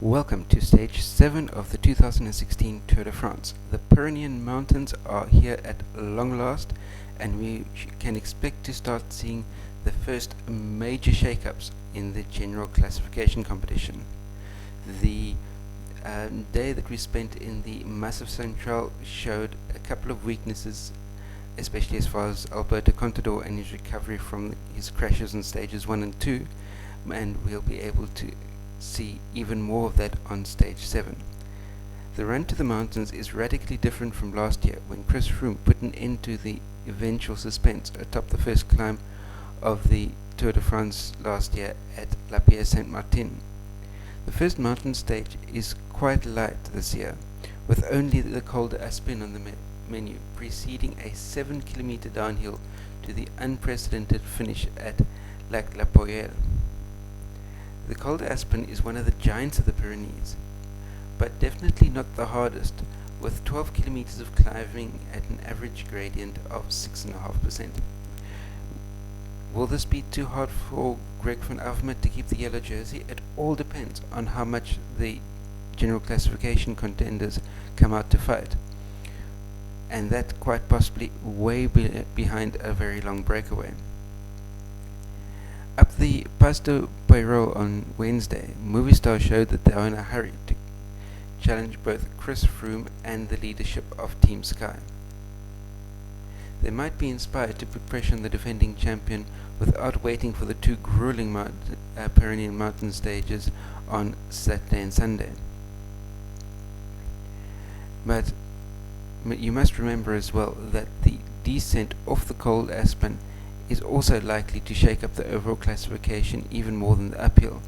Welcome to stage 7 of the 2016 Tour de France. The Pyrenean Mountains are here at long last, and we can expect to start seeing the first major shake-ups in the general classification competition. The day that we spent in the Massif Central showed a couple of weaknesses, especially as far as Alberto Contador and his recovery from his crashes in stages 1 and 2, and we'll be able to see even more of that on stage 7. The run to the mountains is radically different from last year, when Chris Froome put an end to the eventual suspense atop the first climb of the Tour de France last year at La Pierre Saint-Martin. The first mountain stage is quite light this year, with only the Col d'Aspin on the menu, preceding a 7-kilometer downhill to the unprecedented finish at Lac La Poyelle. The Col d'Aspin is one of the giants of the Pyrenees, but definitely not the hardest, with 12 kilometers of climbing at an average gradient of 6.5%. Will this be too hard for Greg van Avermaet to keep the yellow jersey? It all depends on how much the general classification contenders come out to fight, and that quite possibly way behind a very long breakaway. Up the Pas de Poirot on Wednesday, Movistar showed that they are in a hurry to challenge both Chris Froome and the leadership of Team Sky. They might be inspired to put pressure on the defending champion without waiting for the two grueling Pyrenean mountain stages on Saturday and Sunday. But you must remember as well that the descent off the Col d'Aspin is also likely to shake up the overall classification even more than the uphill,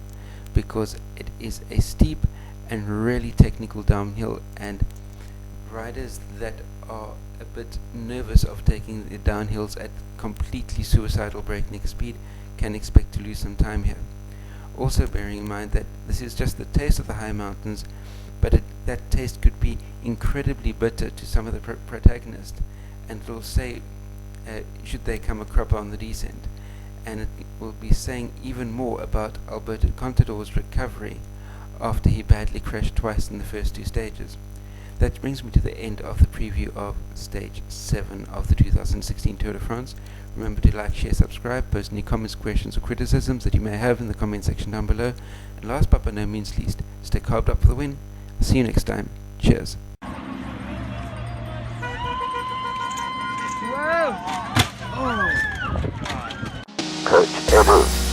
because it is a steep and really technical downhill, and riders that are a bit nervous of taking the downhills at completely suicidal breakneck speed can expect to lose some time here. Also bearing in mind that this is just the taste of the high mountains, but that taste could be incredibly bitter to some of the protagonists, and it will say should they come a cropper on the descent, and it will be saying even more about Alberto Contador's recovery after he badly crashed twice in the first two stages. That brings me to the end of the preview of stage 7 of the 2016 Tour de France. Remember to like, share, subscribe, post any comments, questions or criticisms that you may have in the comment section down below, and last but by no means least, stay carved up for the win. See you next time. Cheers. Coach Ever.